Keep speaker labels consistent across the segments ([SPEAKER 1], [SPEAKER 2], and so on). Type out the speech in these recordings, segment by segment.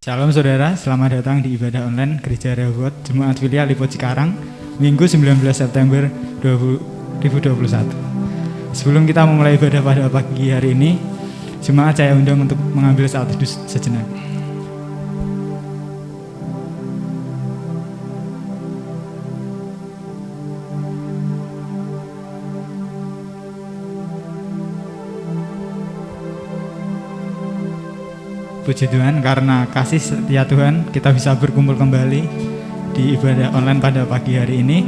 [SPEAKER 1] Shalom saudara, selamat datang di ibadah online Gereja Rehoboth Jemaat Filia Lipo Cikarang, Minggu 19 September 2021. Sebelum kita memulai ibadah pada pagi hari ini, jemaat saya undang untuk mengambil saat teduh sejenak. Puji Tuhan, karena kasih setia Tuhan kita bisa berkumpul kembali di ibadah online pada pagi hari ini.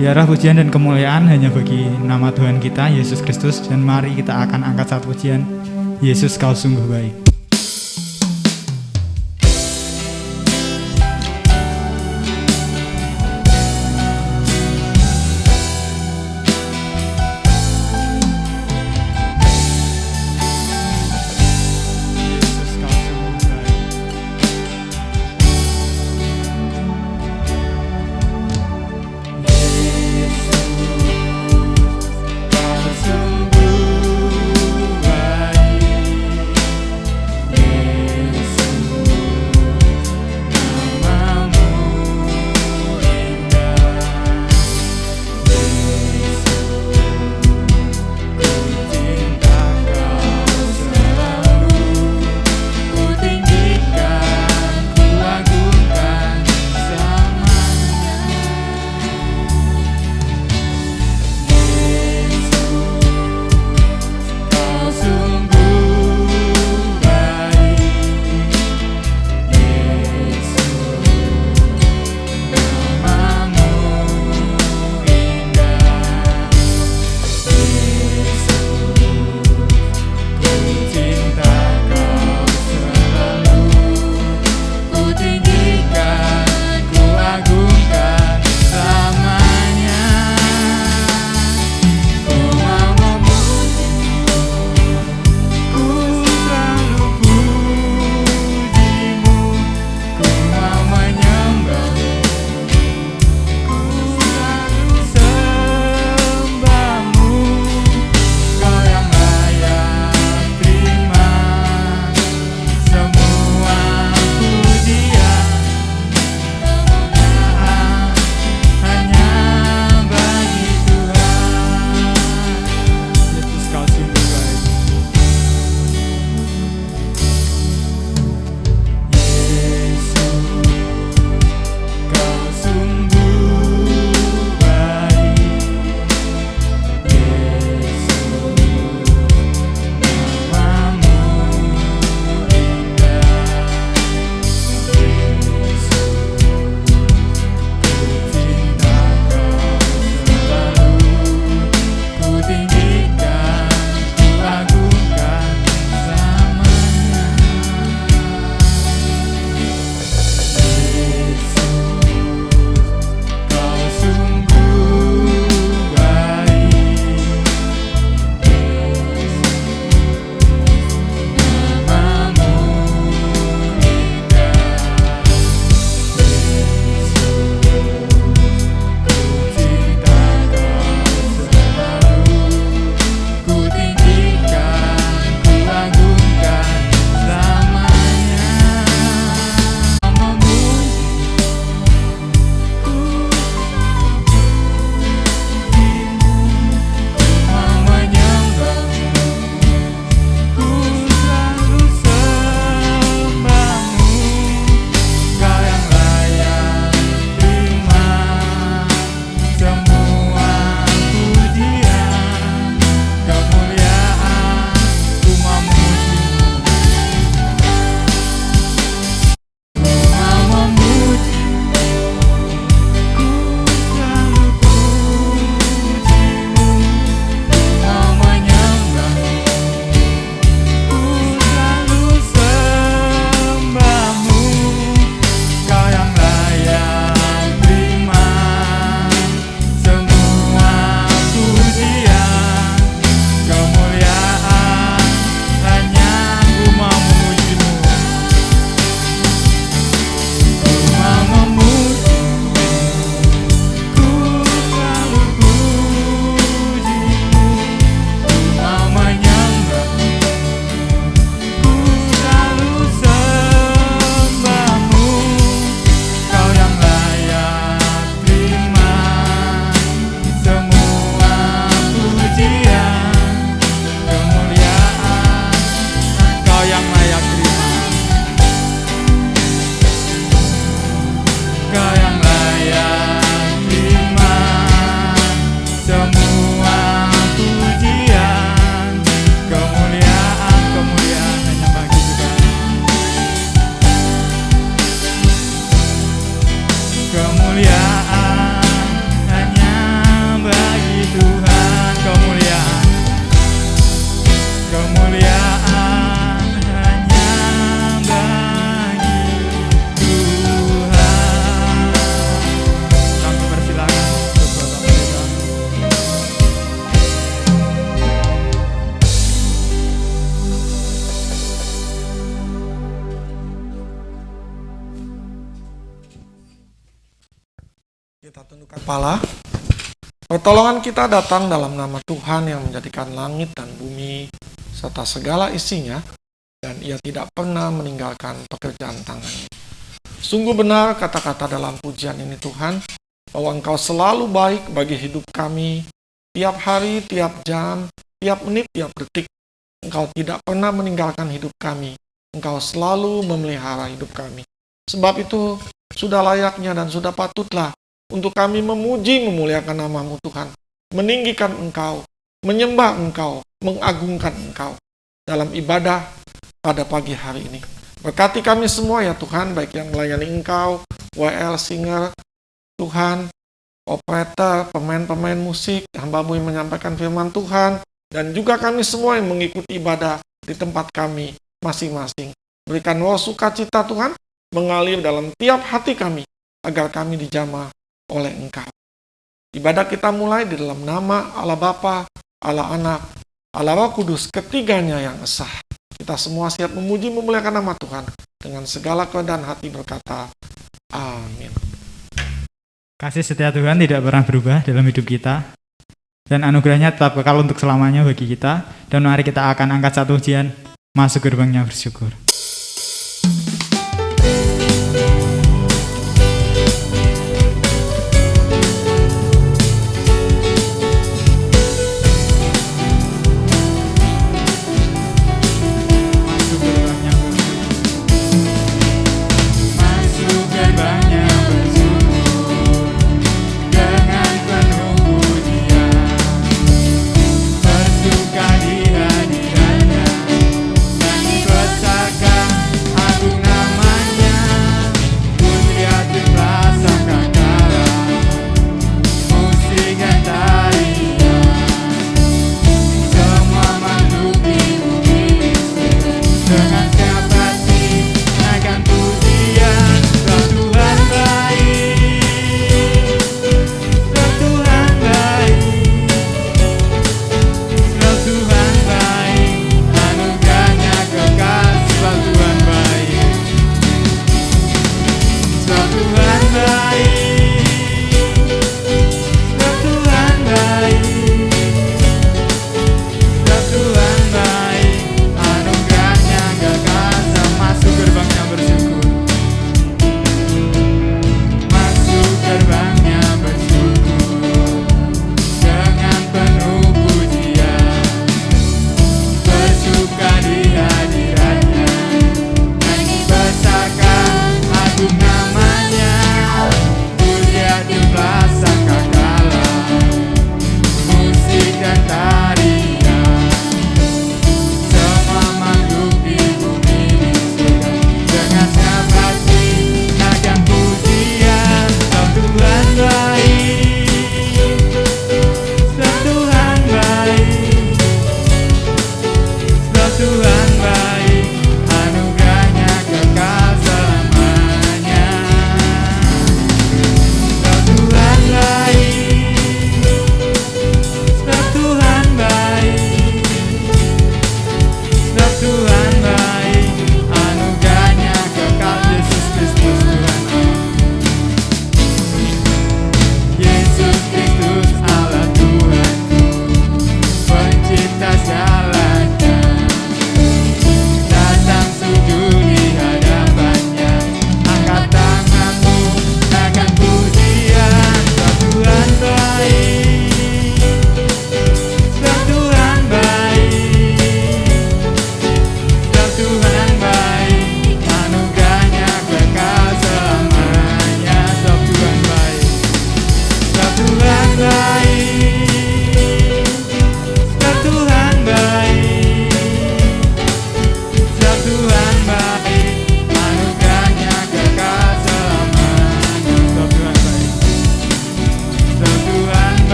[SPEAKER 1] Biarlah pujian dan kemuliaan hanya bagi nama Tuhan kita, Yesus Kristus. Dan mari kita akan angkat satu pujian, Yesus kau sungguh baik. Kemuliaan hanya bagi Tuhan, kemuliaan, kemuliaan hanya bagi Tuhan. Kami persilakan untuk Bapak Pendeta.
[SPEAKER 2] Kita tundukkan kepala. Pertolongan kita datang dalam nama Tuhan yang menjadikan langit dan bumi serta segala isinya, dan Ia tidak pernah meninggalkan pekerjaan tangannya. Sungguh benar kata-kata dalam pujian ini Tuhan, bahwa Engkau selalu baik bagi hidup kami, tiap hari, tiap jam, tiap menit, tiap detik. Engkau tidak pernah meninggalkan hidup kami. Engkau selalu memelihara hidup kami. Sebab itu sudah layaknya dan sudah patutlah untuk kami memuji memuliakan nama-Mu Tuhan, meninggikan Engkau, menyembah Engkau, mengagungkan Engkau dalam ibadah pada pagi hari ini. Berkati kami semua ya Tuhan, baik yang melayani Engkau, WL, singer, Tuhan, operator, pemain-pemain musik, hamba-Mu yang menyampaikan firman Tuhan, dan juga kami semua yang mengikuti ibadah di tempat kami masing-masing. Berikan roh sukacita Tuhan, mengalir dalam tiap hati kami, agar kami dijamah oleh Engkau. Ibadah kita mulai di dalam nama Allah Bapa, Allah Anak, Allah Roh Kudus, ketiganya yang esa. Kita semua siap memuji memuliakan nama Tuhan dengan segala keadaan hati berkata, amin.
[SPEAKER 1] Kasih setia Tuhan tidak pernah berubah dalam hidup kita, dan anugerahnya tetap kekal untuk selamanya bagi kita. Dan mari kita akan angkat satu ujian, masuk gerbangnya bersyukur.
[SPEAKER 3] Besarkan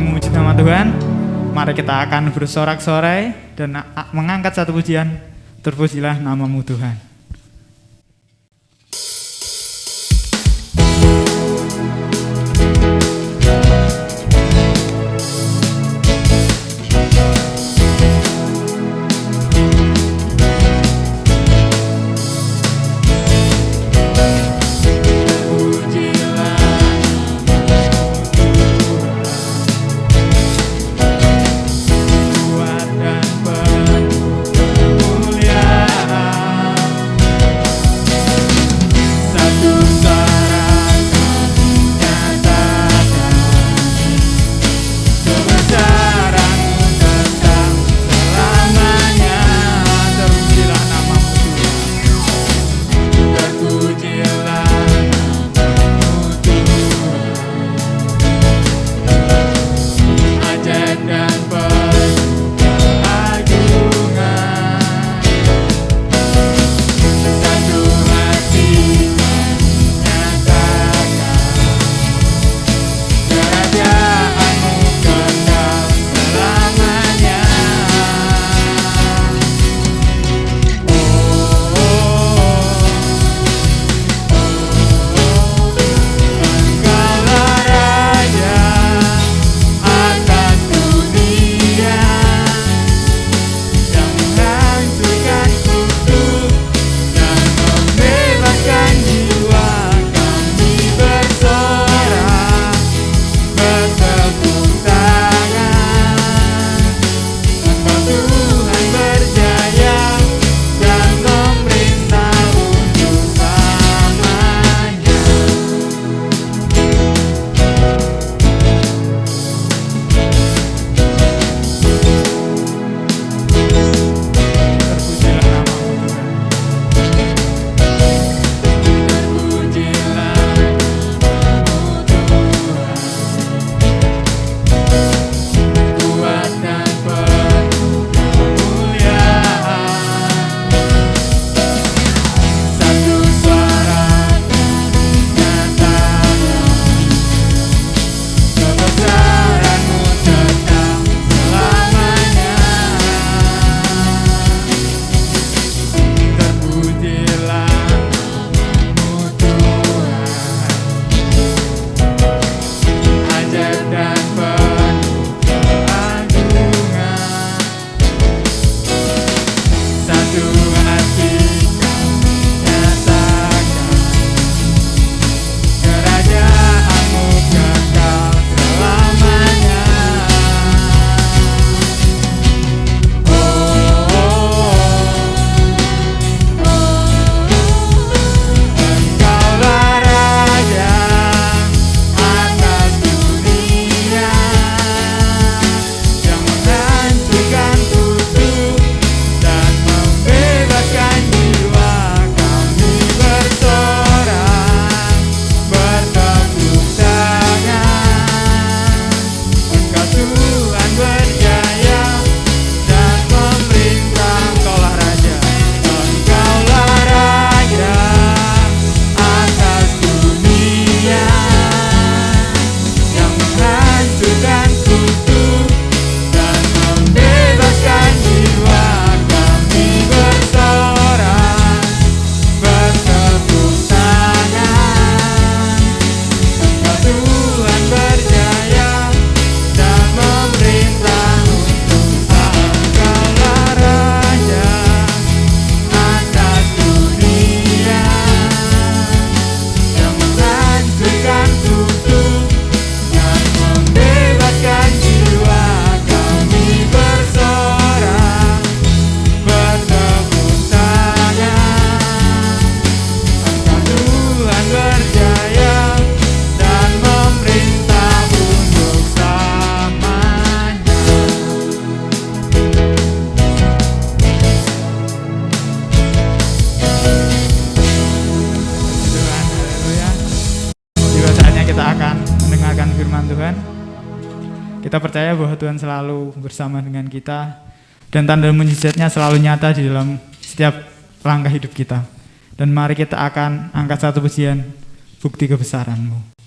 [SPEAKER 1] memuji nama Tuhan, mari kita akan bersorak-sorai dan mengangkat satu pujian. Terpujilah namamu Tuhan. Kita percaya bahwa Tuhan selalu bersama dengan kita dan tanda mujizatnya selalu nyata di dalam setiap langkah hidup kita. Dan mari kita akan angkat satu pujian, bukti kebesaran-Mu.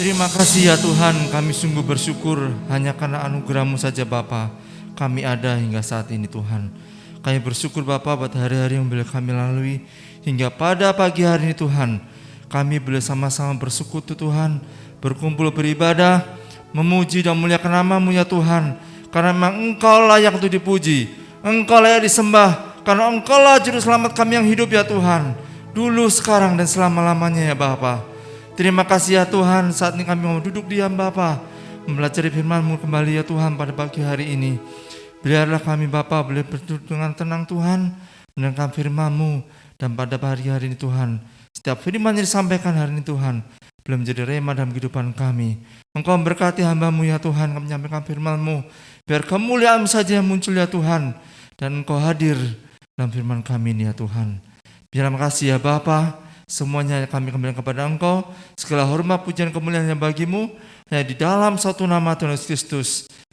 [SPEAKER 3] Terima kasih ya Tuhan, kami sungguh bersyukur hanya karena anugerah-Mu saja Bapa, kami ada hingga saat ini Tuhan. Kami bersyukur Bapa buat hari-hari yang boleh kami lalui, hingga pada pagi hari ini Tuhan, kami boleh sama-sama bersekutu Tuhan, berkumpul beribadah, memuji dan memuliakan nama-Mu ya Tuhan. Karena memang Engkau layak untuk dipuji, Engkau layak disembah, karena Engkau lah Juru Selamat kami yang hidup ya Tuhan, dulu, sekarang, dan selama-lamanya ya Bapa. Terima kasih ya Tuhan, saat ini kami mau duduk diam Bapa, mempelajari firman-Mu kembali ya Tuhan pada pagi hari ini. Biarlah kami Bapa boleh berduduk dengan tenang Tuhan, mendengarkan firman-Mu, dan pada pagi hari ini Tuhan, setiap firman yang disampaikan hari ini Tuhan, boleh menjadi rema dalam kehidupan kami. Engkau memberkati hamba-Mu ya Tuhan, kami menyampaikan firman-Mu, biar kemuliaan saja yang muncul ya Tuhan, dan Engkau hadir dalam firman kami ini ya Tuhan. Biar makasih ya Bapa, semuanya kami kembalikan kepada Engkau, segala hormat, pujian, kemuliaan yang bagi-Mu. Hanya di dalam satu nama Tuhan Yesus Kristus,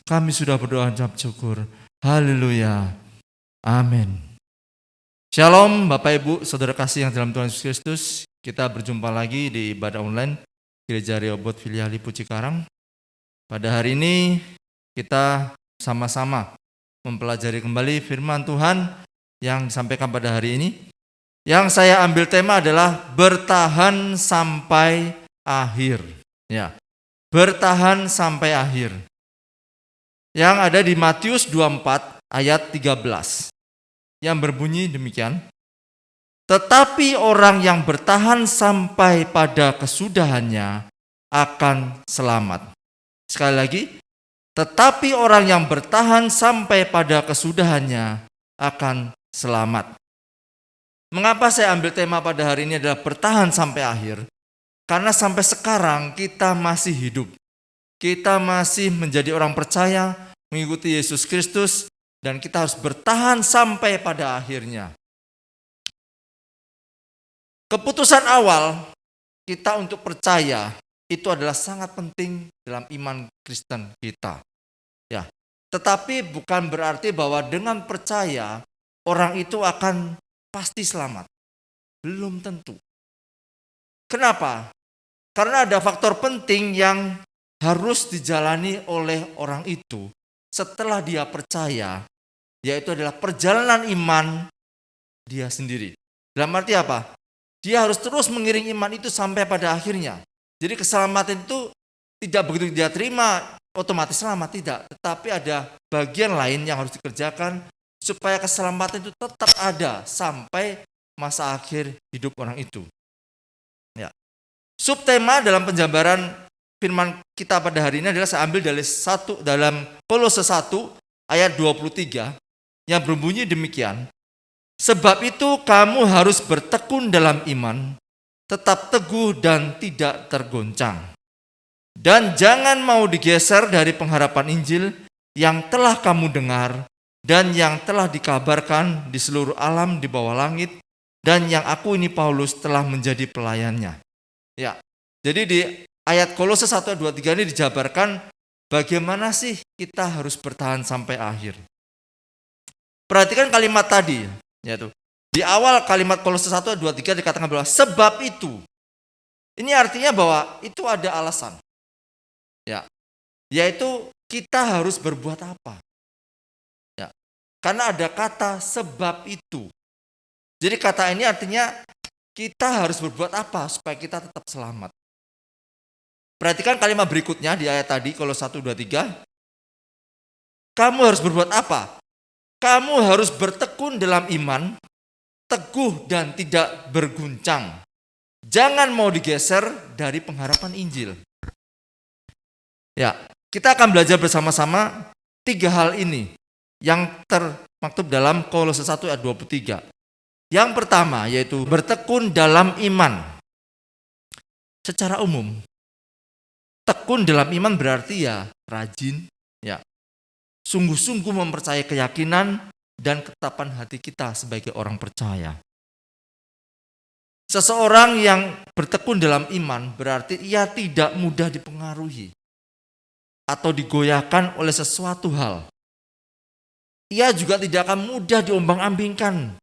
[SPEAKER 3] kami sudah berdoa dan syukur. Haleluya. Amin. Shalom Bapak Ibu, Saudara kasih yang dalam Tuhan Yesus Kristus. Kita berjumpa lagi di ibadah online Gereja Rehoboth Filiali Pucikarang. Pada hari ini kita sama-sama mempelajari kembali firman Tuhan yang disampaikan pada hari ini. Yang saya ambil tema adalah bertahan sampai akhir. Ya, bertahan sampai akhir. Yang ada di Matius 24 ayat 13. Yang berbunyi demikian. Tetapi orang yang bertahan sampai pada kesudahannya akan selamat. Sekali lagi, tetapi orang yang bertahan sampai pada kesudahannya akan selamat. Mengapa saya ambil tema pada hari ini adalah bertahan sampai akhir? Karena sampai sekarang kita masih hidup. Kita masih menjadi orang percaya, mengikuti Yesus Kristus, dan kita harus bertahan sampai pada akhirnya. Keputusan awal kita untuk percaya itu adalah sangat penting dalam iman Kristen kita. Ya, tetapi bukan berarti bahwa dengan percaya orang itu akan pasti selamat. Belum tentu. Kenapa? Karena ada faktor penting yang harus dijalani oleh orang itu setelah dia percaya, yaitu adalah perjalanan iman dia sendiri. Dalam arti apa? Dia harus terus mengiring iman itu sampai pada akhirnya. Jadi keselamatan itu tidak begitu dia terima otomatis selamat, tidak. Tetapi ada bagian lain yang harus dikerjakan supaya keselamatan itu tetap ada sampai masa akhir hidup orang itu. Ya. Subtema dalam penjabaran firman kita pada hari ini adalah saya ambil dari dalam Kolose 1 ayat 23 yang berbunyi demikian. Sebab itu kamu harus bertekun dalam iman, tetap teguh dan tidak tergoncang. Dan jangan mau digeser dari pengharapan Injil yang telah kamu dengar dan yang telah dikabarkan di seluruh alam di bawah langit, dan yang aku ini Paulus telah menjadi pelayannya. Ya, jadi di ayat Kolose 1 ayat 23 ini dijabarkan bagaimana sih kita harus bertahan sampai akhir. Perhatikan kalimat tadi, yaitu di awal kalimat Kolose 1 ayat 23 dikatakan bahwa sebab itu. Ini artinya bahwa itu ada alasan. Ya, yaitu kita harus berbuat apa? Karena ada kata sebab itu. Jadi kata ini artinya kita harus berbuat apa supaya kita tetap selamat. Perhatikan kalimat berikutnya di ayat tadi, kalau 1, 2, 3. Kamu harus berbuat apa? Kamu harus bertekun dalam iman, teguh dan tidak berguncang. Jangan mau digeser dari pengharapan Injil. Ya, kita akan belajar bersama-sama 3 hal ini yang termaktub dalam Kolose 1 ayat 23. Yang pertama yaitu bertekun dalam iman. Secara umum, tekun dalam iman berarti ya rajin, ya sungguh-sungguh mempercayai keyakinan dan ketetapan hati kita sebagai orang percaya. Seseorang yang bertekun dalam iman berarti ia tidak mudah dipengaruhi atau digoyahkan oleh sesuatu hal. Ia juga tidak akan mudah diombang-ambingkan.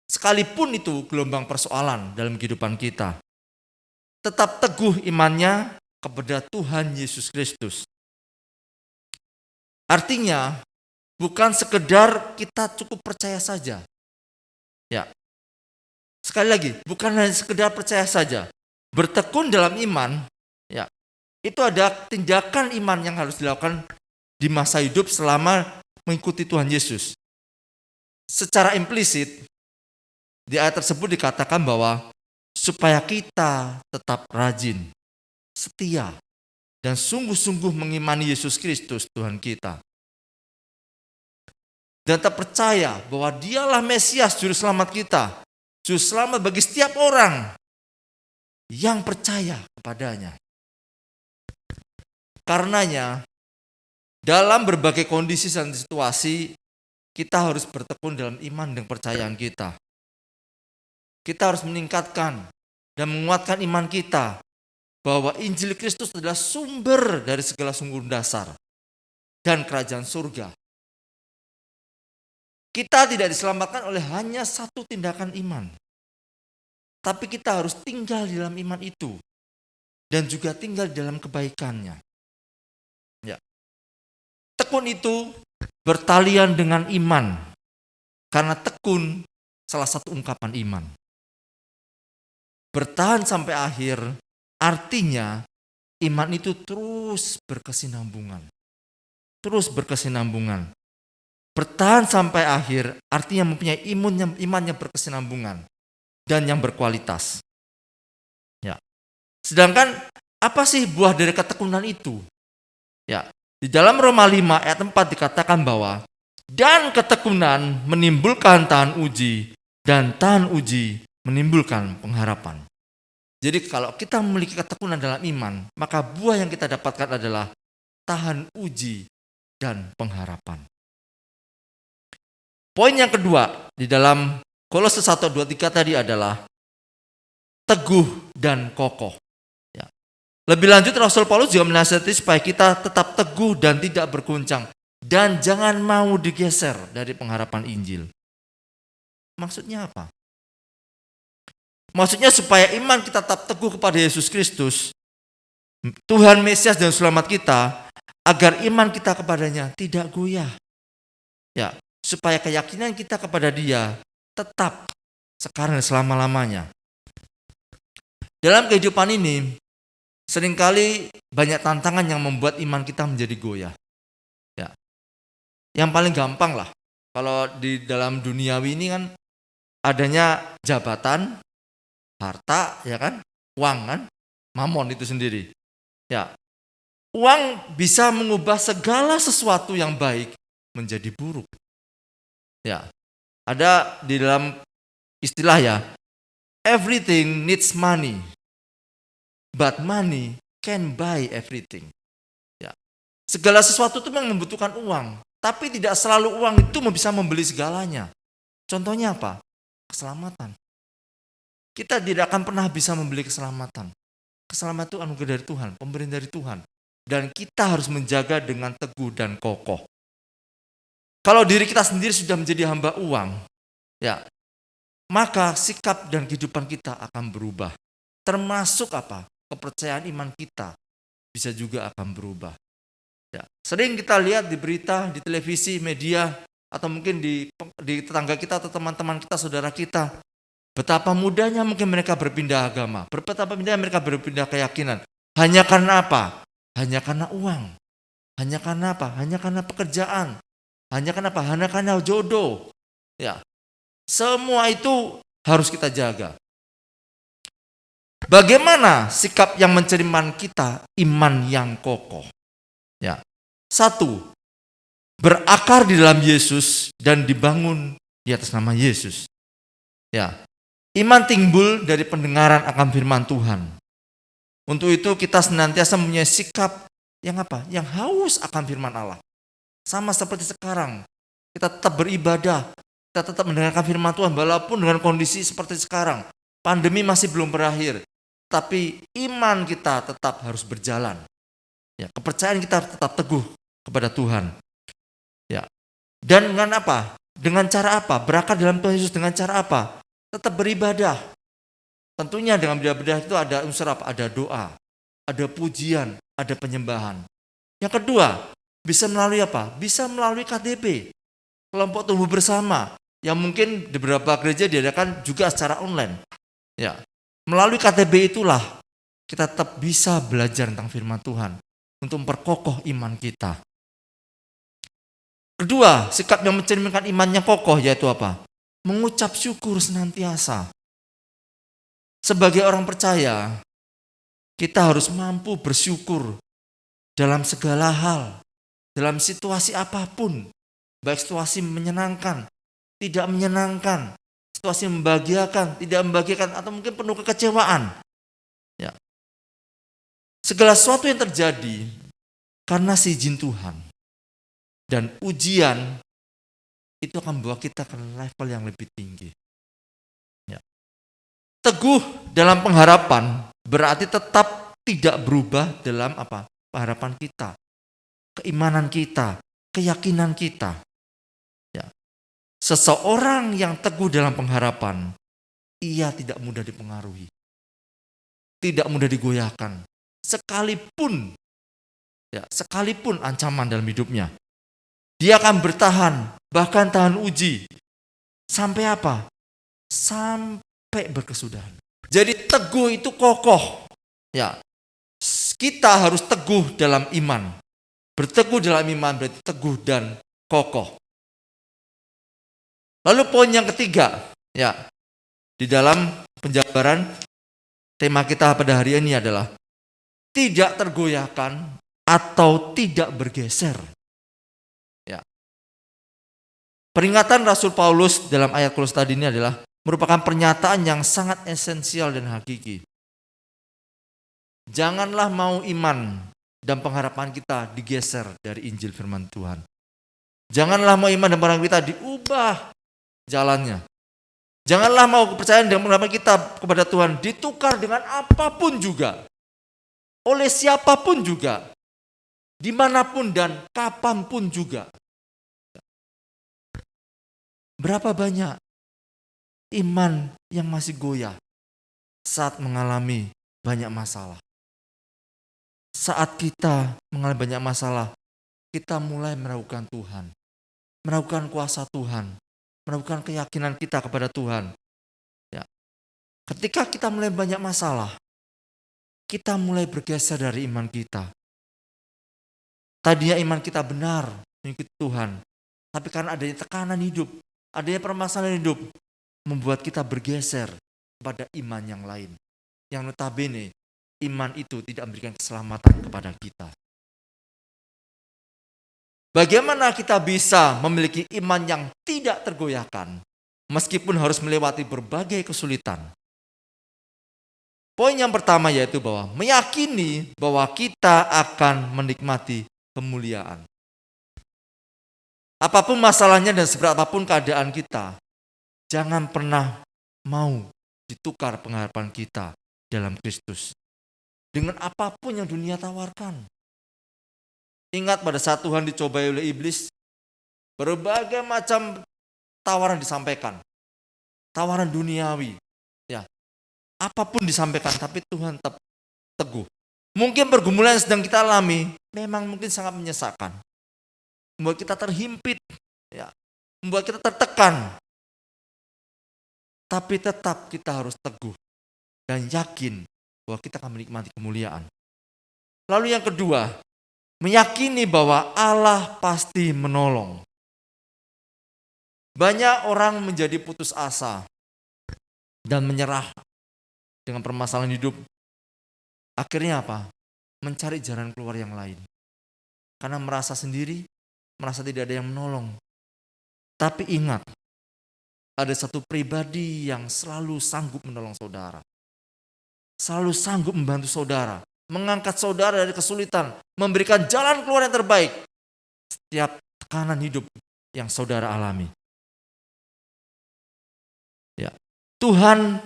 [SPEAKER 3] Sekalipun itu gelombang persoalan dalam kehidupan kita. tetap teguh imannya kepada Tuhan Yesus Kristus. Artinya, bukan sekedar kita cukup percaya saja. Ya. Sekali lagi, bukan hanya sekedar percaya saja. Bertekun dalam iman, ya. Itu ada tindakan iman yang harus dilakukan di masa hidup selama mengikuti Tuhan Yesus. Secara implisit, di ayat tersebut dikatakan bahwa supaya kita tetap rajin, setia, dan sungguh-sungguh mengimani Yesus Kristus Tuhan kita. Dan tetap percaya bahwa Dialah Mesias, Juru Selamat kita. Juru Selamat bagi setiap orang yang percaya kepadanya. Karenanya, dalam berbagai kondisi dan situasi, kita harus bertekun dalam iman dan kepercayaan kita. Kita harus meningkatkan dan menguatkan iman kita bahwa Injil Kristus adalah sumber dari segala sumber dasar dan kerajaan surga. Kita tidak diselamatkan oleh hanya satu tindakan iman, tapi kita harus tinggal di dalam iman itu dan juga tinggal di dalam kebaikannya. Ya. Tekun itu bertalian dengan iman, karena tekun salah satu ungkapan iman. Bertahan sampai akhir artinya iman itu terus berkesinambungan. Terus berkesinambungan. Bertahan sampai akhir artinya mempunyai iman yang berkesinambungan dan yang berkualitas. Ya. Sedangkan apa sih buah dari ketekunan itu? Ya, di dalam Roma 5 ayat 4 dikatakan bahwa dan ketekunan menimbulkan tahan uji dan tahan uji menimbulkan pengharapan. Jadi kalau kita memiliki ketekunan dalam iman, maka buah yang kita dapatkan adalah tahan uji dan pengharapan. Poin yang kedua di dalam Kolose 1:23 tadi adalah teguh dan kokoh. Ya. Lebih lanjut Rasul Paulus juga menasihati supaya kita tetap teguh dan tidak berguncang dan jangan mau digeser dari pengharapan Injil. Maksudnya apa? Maksudnya supaya iman kita tetap teguh kepada Yesus Kristus, Tuhan Mesias dan Selamat kita, agar iman kita kepadanya tidak goyah. Ya, supaya keyakinan kita kepada Dia tetap sekarang dan selama-lamanya. Dalam kehidupan ini, seringkali banyak tantangan yang membuat iman kita menjadi goyah. Ya. Yang paling gampang lah, kalau di dalam duniawi ini kan adanya jabatan, harta, ya kan, uang kan, mamon itu sendiri. Ya, uang bisa mengubah segala sesuatu yang baik menjadi buruk. Ya, ada di dalam istilah ya, everything needs money, but money can buy everything. Ya, segala sesuatu itu memang membutuhkan uang, tapi tidak selalu uang itu bisa membeli segalanya. Contohnya apa? Keselamatan. Kita tidak akan pernah bisa membeli keselamatan. Keselamatan itu anugerah dari Tuhan, pemberian dari Tuhan. Dan kita harus menjaga dengan teguh dan kokoh. Kalau diri kita sendiri sudah menjadi hamba uang, ya, maka sikap dan kehidupan kita akan berubah. Termasuk apa? Kepercayaan iman kita bisa juga akan berubah. Ya, sering kita lihat di berita, di televisi, media, atau mungkin di tetangga kita atau teman-teman kita, saudara kita, betapa mudahnya mungkin mereka berpindah agama, betapa mudahnya mereka berpindah keyakinan. Hanya karena apa? Hanya karena uang. Hanya karena apa? Hanya karena pekerjaan. Hanya karena apa? Hanya karena jodoh. Ya, semua itu harus kita jaga. Bagaimana sikap yang menceriman kita? Iman yang kokoh. Ya, 1, berakar di dalam Yesus dan dibangun di atas nama Yesus. Ya, iman timbul dari pendengaran akan firman Tuhan. Untuk itu kita senantiasa mempunyai sikap yang apa? Yang haus akan firman Allah. Sama seperti sekarang, kita tetap beribadah, kita tetap mendengarkan firman Tuhan walaupun dengan kondisi seperti sekarang. Pandemi masih belum berakhir, tapi iman kita tetap harus berjalan. Ya, kepercayaan kita tetap teguh kepada Tuhan. Ya. Dan dengan apa? Dengan cara apa? Berakar dalam Tuhan Yesus dengan cara apa? Tetap beribadah. Tentunya dengan beribadah itu ada unsur apa? Ada doa, ada pujian, ada penyembahan. Yang kedua, bisa melalui apa? Bisa melalui KTB, kelompok tumbuh bersama, yang mungkin di beberapa gereja diadakan juga secara online. Ya, melalui KTB itulah kita tetap bisa belajar tentang firman Tuhan untuk memperkokoh iman kita. Kedua, sikap yang mencerminkan iman yang kokoh yaitu apa? Mengucap syukur senantiasa. Sebagai orang percaya, kita harus mampu bersyukur dalam segala hal, dalam situasi apapun, baik situasi menyenangkan, tidak menyenangkan, situasi membahagiakan, tidak membahagiakan, atau mungkin penuh kekecewaan. Ya. Segala sesuatu yang terjadi karena seizin Tuhan dan ujian itu akan membawa kita ke level yang lebih tinggi. Ya. Teguh dalam pengharapan berarti tetap tidak berubah dalam apa? Pengharapan kita, keimanan kita, keyakinan kita. Ya. Seseorang yang teguh dalam pengharapan, ia tidak mudah dipengaruhi, tidak mudah digoyahkan, sekalipun ancaman dalam hidupnya. Dia akan bertahan, bahkan tahan uji. Sampai apa? Sampai berkesudahan. Jadi teguh itu kokoh. Ya. Kita harus teguh dalam iman. Berteguh dalam iman berarti teguh dan kokoh. Lalu poin yang ketiga, ya, di dalam penjabaran tema kita pada hari ini adalah tidak tergoyahkan atau tidak bergeser. Ya. Peringatan Rasul Paulus dalam ayat Kolose tadi ini adalah merupakan pernyataan yang sangat esensial dan hakiki. Janganlah mau iman dan pengharapan kita digeser dari Injil firman Tuhan. Janganlah mau iman dan pengharapan kita diubah jalannya. Janganlah mau kepercayaan dan pengharapan kita kepada Tuhan ditukar dengan apapun juga, oleh siapapun juga, dimanapun dan kapanpun juga. Berapa banyak iman yang masih goyah saat mengalami banyak masalah? Saat kita mengalami banyak masalah, kita mulai meragukan Tuhan, meragukan kuasa Tuhan, meragukan keyakinan kita kepada Tuhan. Ya. Ketika kita mulai banyak masalah, kita mulai bergeser dari iman kita. Tadinya iman kita benar mengikuti Tuhan, tapi karena adanya tekanan hidup, adanya permasalahan hidup, membuat kita bergeser kepada iman yang lain. Yang notabene, iman itu tidak memberikan keselamatan kepada kita. Bagaimana kita bisa memiliki iman yang tidak tergoyahkan, meskipun harus melewati berbagai kesulitan? Poin yang pertama yaitu bahwa meyakini bahwa kita akan menikmati kemuliaan. Apapun masalahnya dan seberat apapun keadaan kita, jangan pernah mau ditukar pengharapan kita dalam Kristus dengan apapun yang dunia tawarkan. Ingat pada saat Tuhan dicobai oleh iblis, berbagai macam tawaran disampaikan. Tawaran duniawi. Ya, apapun disampaikan, tapi Tuhan tetap teguh. Mungkin pergumulan yang sedang kita alami memang mungkin sangat menyesakkan. Membuat kita terhimpit, ya, membuat kita tertekan. Tapi tetap kita harus teguh dan yakin bahwa kita akan menikmati kemuliaan. Lalu yang kedua, meyakini bahwa Allah pasti menolong. Banyak orang menjadi putus asa dan menyerah dengan permasalahan hidup. Akhirnya apa? Mencari jalan keluar yang lain. Karena merasa sendiri, merasa tidak ada yang menolong. Tapi ingat, ada satu pribadi yang selalu sanggup menolong saudara. Selalu sanggup membantu saudara, mengangkat saudara dari kesulitan, memberikan jalan keluar yang terbaik setiap tekanan hidup yang saudara alami. Ya, Tuhan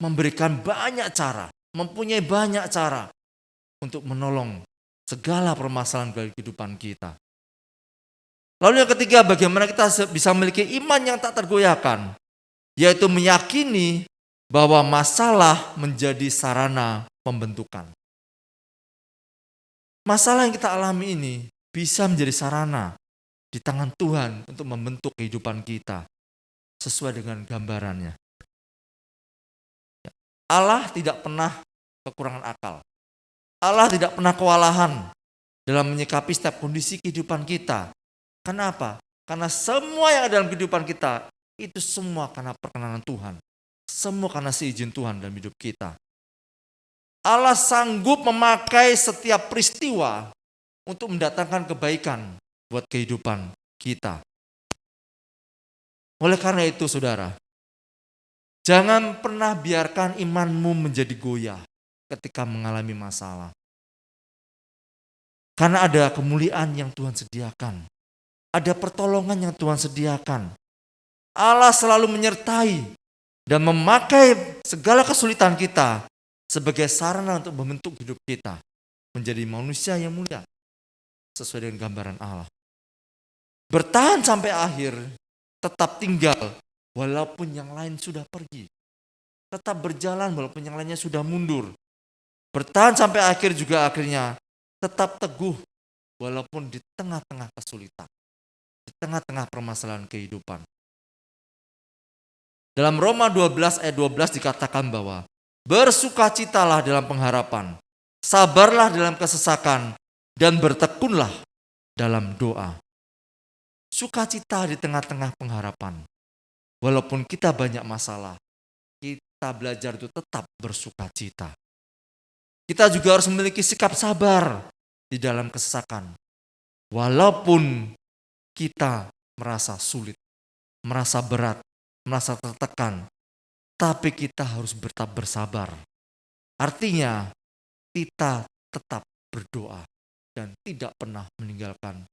[SPEAKER 3] memberikan banyak cara, mempunyai banyak cara untuk menolong segala permasalahan dari kehidupan kita. Lalu yang ketiga, bagaimana kita bisa memiliki iman yang tak tergoyahkan, yaitu meyakini bahwa masalah menjadi sarana pembentukan. Masalah yang kita alami ini bisa menjadi sarana di tangan Tuhan untuk membentuk kehidupan kita sesuai dengan gambarannya. Allah tidak pernah kekurangan akal. Allah tidak pernah kewalahan dalam menyikapi setiap kondisi kehidupan kita. Kenapa? Karena semua yang ada dalam kehidupan kita itu semua karena perkenanan Tuhan. Semua karena seizin Tuhan dalam hidup kita. Allah sanggup memakai setiap peristiwa untuk mendatangkan kebaikan buat kehidupan kita. Oleh karena itu, saudara, jangan pernah biarkan imanmu menjadi goyah ketika mengalami masalah. Karena ada kemuliaan yang Tuhan sediakan. Ada pertolongan yang Tuhan sediakan. Allah selalu menyertai dan memakai segala kesulitan kita sebagai sarana untuk membentuk hidup kita menjadi manusia yang mulia sesuai dengan gambaran Allah. Bertahan sampai akhir, tetap tinggal walaupun yang lain sudah pergi. Tetap berjalan walaupun yang lainnya sudah mundur. Bertahan sampai akhir juga akhirnya tetap teguh walaupun di tengah-tengah kesulitan, di tengah-tengah permasalahan kehidupan. Dalam Roma 12 ayat 12 dikatakan bahwa bersukacitalah dalam pengharapan, sabarlah dalam kesesakan, dan bertekunlah dalam doa. Sukacita di tengah-tengah pengharapan. Walaupun kita banyak masalah, kita belajar untuk tetap bersukacita. Kita juga harus memiliki sikap sabar di dalam kesesakan. Walaupun kita merasa sulit, merasa berat, merasa tertekan, tapi kita harus tetap bersabar. Artinya, kita tetap berdoa dan tidak pernah meninggalkan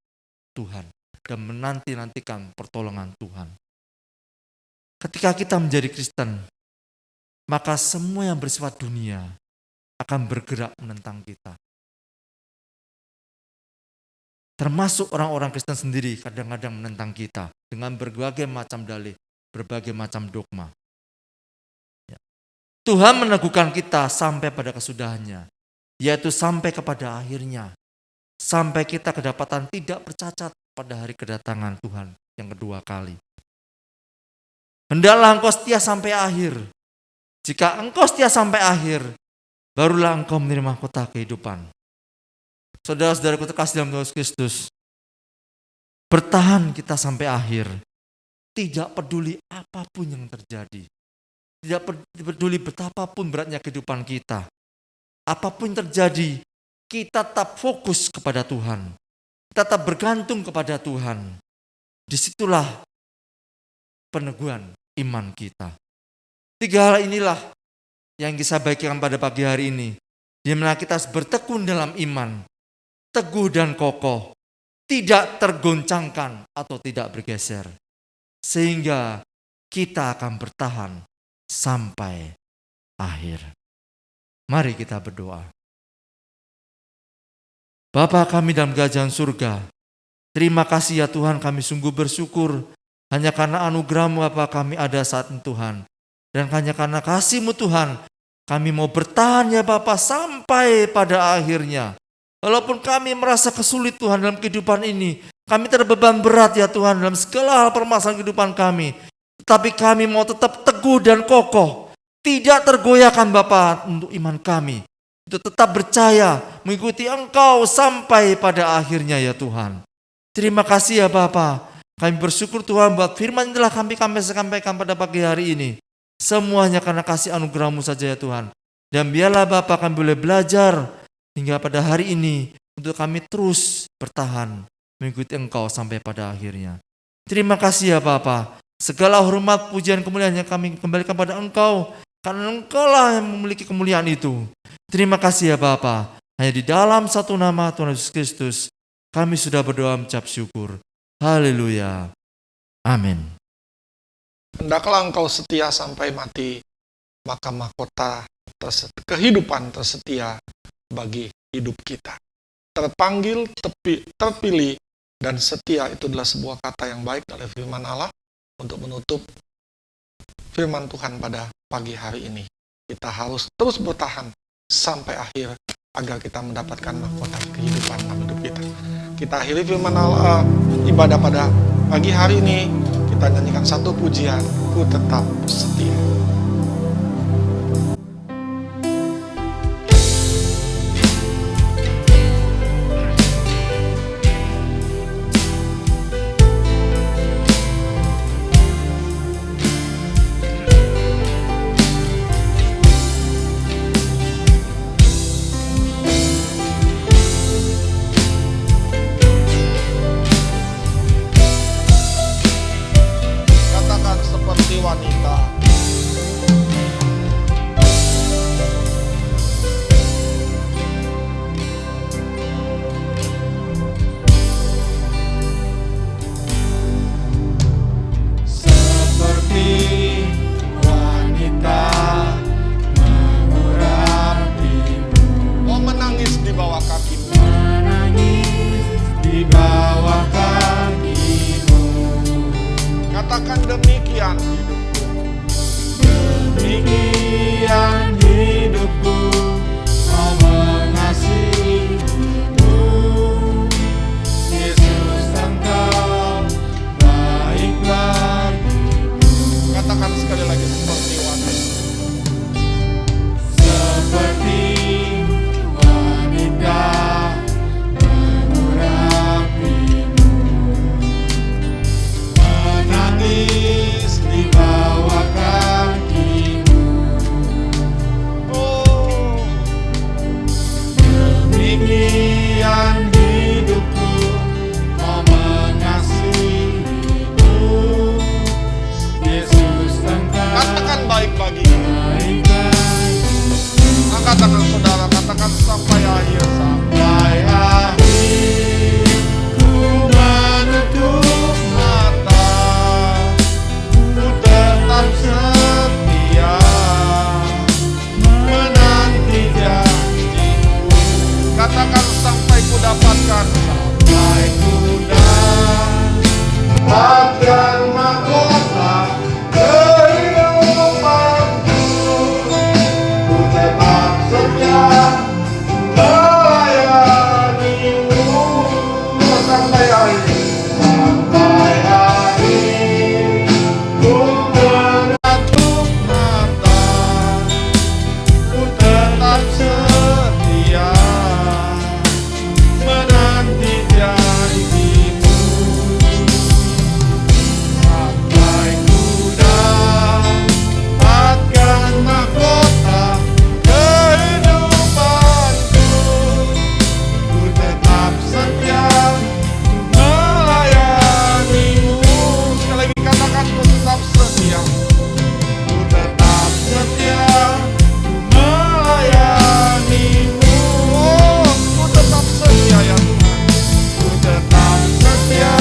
[SPEAKER 3] Tuhan dan menanti-nantikan pertolongan Tuhan. Ketika kita menjadi Kristen, maka semua yang bersifat dunia akan bergerak menentang kita. Termasuk orang-orang Kristen sendiri kadang-kadang menentang kita dengan berbagai macam dalih, berbagai macam dogma. Tuhan meneguhkan kita sampai pada kesudahannya, yaitu sampai kepada akhirnya, sampai kita kedapatan tidak bercacat pada hari kedatangan Tuhan yang kedua kali. Hendaklah engkau setia sampai akhir. Jika engkau setia sampai akhir, barulah engkau menerima mahkota kehidupan. Saudara-saudaraku terkasih dalam Tuhan Yesus Kristus, bertahan kita sampai akhir, tidak peduli apapun yang terjadi. Tidak peduli betapapun beratnya kehidupan kita. Apapun yang terjadi, kita tetap fokus kepada Tuhan. Kita tetap bergantung kepada Tuhan. Disitulah peneguhan iman kita. 3 hal inilah yang saya bagikan pada pagi hari ini. Di mana kita harus bertekun dalam iman. Teguh dan kokoh. Tidak tergoncangkan atau tidak bergeser. Sehingga kita akan bertahan sampai akhir. Mari kita berdoa. Bapa kami dalam kerajaan surga, terima kasih ya Tuhan, kami sungguh bersyukur hanya karena anugerah-Mu Bapa kami ada saat ini Tuhan. Dan hanya karena kasih-Mu Tuhan, kami mau bertahan ya Bapa sampai pada akhirnya. Walaupun kami merasa kesulit Tuhan dalam kehidupan ini, kami terbeban berat ya Tuhan dalam segala hal permasalahan kehidupan kami. Tetapi kami mau tetap teguh dan kokoh. Tidak tergoyahkan Bapa untuk iman kami. Untuk tetap percaya mengikuti Engkau sampai pada akhirnya ya Tuhan. Terima kasih ya Bapa. Kami bersyukur Tuhan buat firman yang telah kami sampaikan pada pagi hari ini. Semuanya karena kasih anugerah-Mu saja ya Tuhan. Dan biarlah Bapa kami boleh belajar hingga pada hari ini untuk kami terus bertahan mengikuti Engkau sampai pada akhirnya. Terima kasih ya Bapa. Segala hormat, pujian, kemuliaan yang kami kembalikan pada Engkau, karena Engkau lah yang memiliki kemuliaan itu. Terima kasih ya Bapa. Hanya di dalam satu nama Tuhan Yesus Kristus, kami sudah berdoa mengucap syukur. Haleluya. Amin.
[SPEAKER 2] Hendaklah engkau setia sampai mati, maka mahkota kehidupan tersetia bagi hidup kita. Terpanggil, terpilih, dan setia itu adalah sebuah kata yang baik dari firman Allah untuk menutup firman Tuhan pada pagi hari ini. Kita harus terus bertahan sampai akhir agar kita mendapatkan mahkota kehidupan dalam hidup kita. Kita akhiri firman Allah, ibadah pada pagi hari ini. Kita nyanyikan satu pujian, Ku Tetap Setia. Katakan seperti wanita.
[SPEAKER 1] Seperti wanita mengurapimu,
[SPEAKER 2] Oh, menangis di bawah kakimu.
[SPEAKER 1] menangis di bawah kakimu.
[SPEAKER 2] Katakan demikian hidupku.
[SPEAKER 1] Demikian hidupku, mau mengasihimu. Yesus, Engkau baik bagiku.
[SPEAKER 2] Katakan sekali lagi seperti wanita.
[SPEAKER 1] Seperti wanita mengurapimu, menangis di bawah kakimu.
[SPEAKER 2] Oh,
[SPEAKER 1] Demikian hidupku, mau mengasihimu. Yesus, Engkau
[SPEAKER 2] katakan baik bagiku.
[SPEAKER 1] baik bagiku.
[SPEAKER 2] Angkat tangan saudara, katakan sampai akhir.
[SPEAKER 1] Sampai akhir ku menutup mata, ku tetap setia menanti janjimu.
[SPEAKER 2] Katakan sampai ku dapatkan.
[SPEAKER 1] Sampai ku dapatkan mahkota kehidupanku, ku tetap setia melayanimu.
[SPEAKER 2] Sampai akhir.
[SPEAKER 1] Sampai akhir ku menutup mata, ku tetap setia menanti janjimu. Sampai ku dapatkan mahkota kehidupanku, ku tetap setia melayanimu.
[SPEAKER 2] Sekali lagi katakan ku tetap setia.
[SPEAKER 1] Ku tetap setia melayanimu.
[SPEAKER 2] Oh, ku tetap setia ya Tuhan.
[SPEAKER 1] Ku tetap setia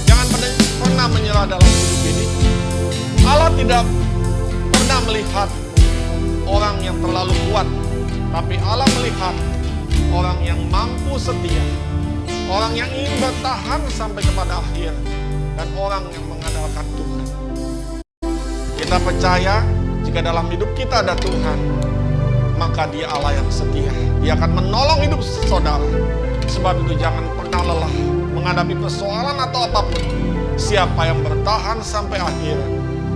[SPEAKER 2] Jangan pernah menyerah dalam hidup ini. Allah tidak pernah melihat orang yang terlalu kuat, tapi Allah melihat orang yang mampu setia, orang yang ingin bertahan sampai kepada akhir, dan orang yang mengandalkan Tuhan. Kita percaya jika dalam hidup kita ada Tuhan, maka Dia Allah yang setia. Dia akan menolong hidup saudara. Sebab itu jangan pernah lelah menghadapi persoalan atau apapun. Siapa yang bertahan sampai akhir,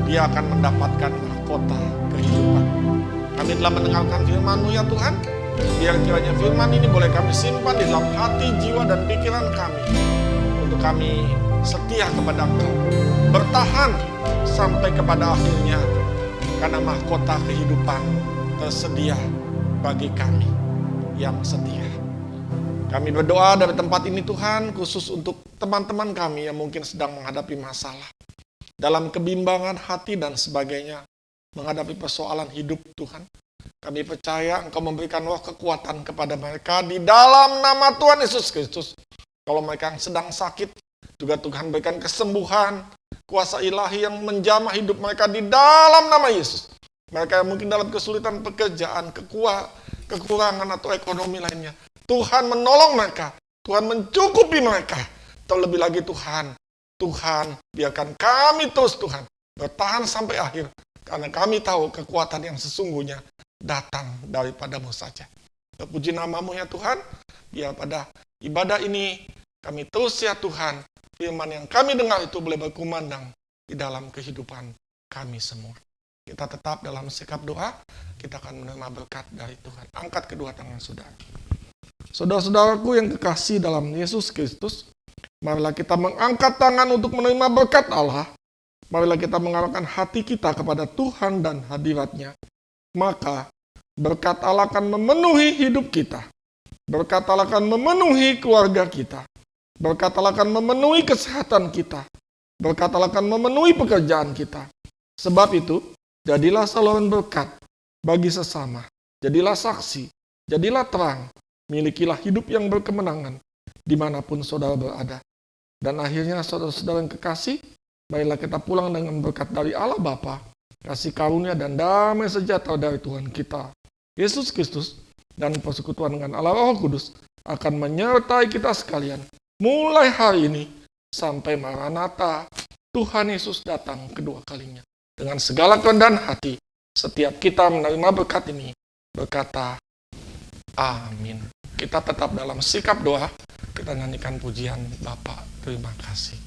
[SPEAKER 2] dia akan mendapatkan mahkota kehidupan. Kami telah mendengarkan firman-Mu ya Tuhan. Biar kiranya firman ini boleh kami simpan di dalam hati, jiwa, dan pikiran kami. Untuk kami setia kepada Engkau. Bertahan sampai kepada akhirnya. Karena mahkota kehidupan tersedia bagi kami yang setia. Kami berdoa dari tempat ini Tuhan, khusus untuk teman-teman kami yang mungkin sedang menghadapi masalah. Dalam kebimbangan hati dan sebagainya, menghadapi persoalan hidup Tuhan. Kami percaya Engkau memberikan roh kekuatan kepada mereka di dalam nama Tuhan Yesus Kristus. Kalau mereka yang sedang sakit, Juga Tuhan berikan kesembuhan, kuasa ilahi yang menjamah hidup mereka di dalam nama Yesus. Mereka yang mungkin dalam kesulitan pekerjaan, kekurangan atau ekonomi lainnya. Tuhan menolong mereka, Tuhan mencukupi mereka. Terlebih lagi Tuhan, biarkan kami terus Tuhan bertahan sampai akhir. Karena kami tahu kekuatan yang sesungguhnya datang daripadamu saja. Terpuji namamu ya Tuhan, biar pada ibadah ini kami terus ya Tuhan, firman yang kami dengar itu boleh berkumandang di dalam kehidupan kami semua. Kita tetap dalam sikap doa, kita akan menerima berkat dari Tuhan. Angkat kedua tangan saudara. Saudara-saudaraku yang kekasih dalam Yesus Kristus, marilah kita mengangkat tangan untuk menerima berkat Allah. Marilah kita mengarahkan hati kita kepada Tuhan dan hadirat-Nya. Maka berkat Allah akan memenuhi hidup kita. Berkat Allah akan memenuhi keluarga kita. Berkat Allah akan memenuhi kesehatan kita. Berkat Allah akan memenuhi pekerjaan kita. Sebab itu, jadilah saluran berkat bagi sesama. Jadilah saksi. Jadilah terang. Milikilah hidup yang berkemenangan dimanapun saudara berada. Dan akhirnya saudara-saudara yang kekasih, marilah kita pulang dengan berkat dari Allah Bapa, kasih karunia dan damai sejahtera dari Tuhan kita Yesus Kristus, dan persekutuan dengan Allah Roh Kudus akan menyertai kita sekalian mulai hari ini sampai Maranatha, Tuhan Yesus datang kedua kalinya. Dengan segala kerendahan hati, setiap kita menerima berkat ini berkata amin. Kita tetap dalam sikap doa, kita nyanyikan pujian Bapa, terima kasih.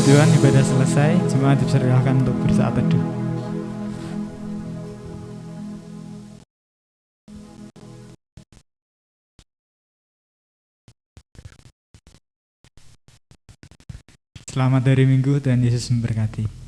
[SPEAKER 1] Tuhan, ibadah selesai, jemaat dipersilahkan untuk bersaat teduh. Selamat hari Minggu dan Yesus memberkati.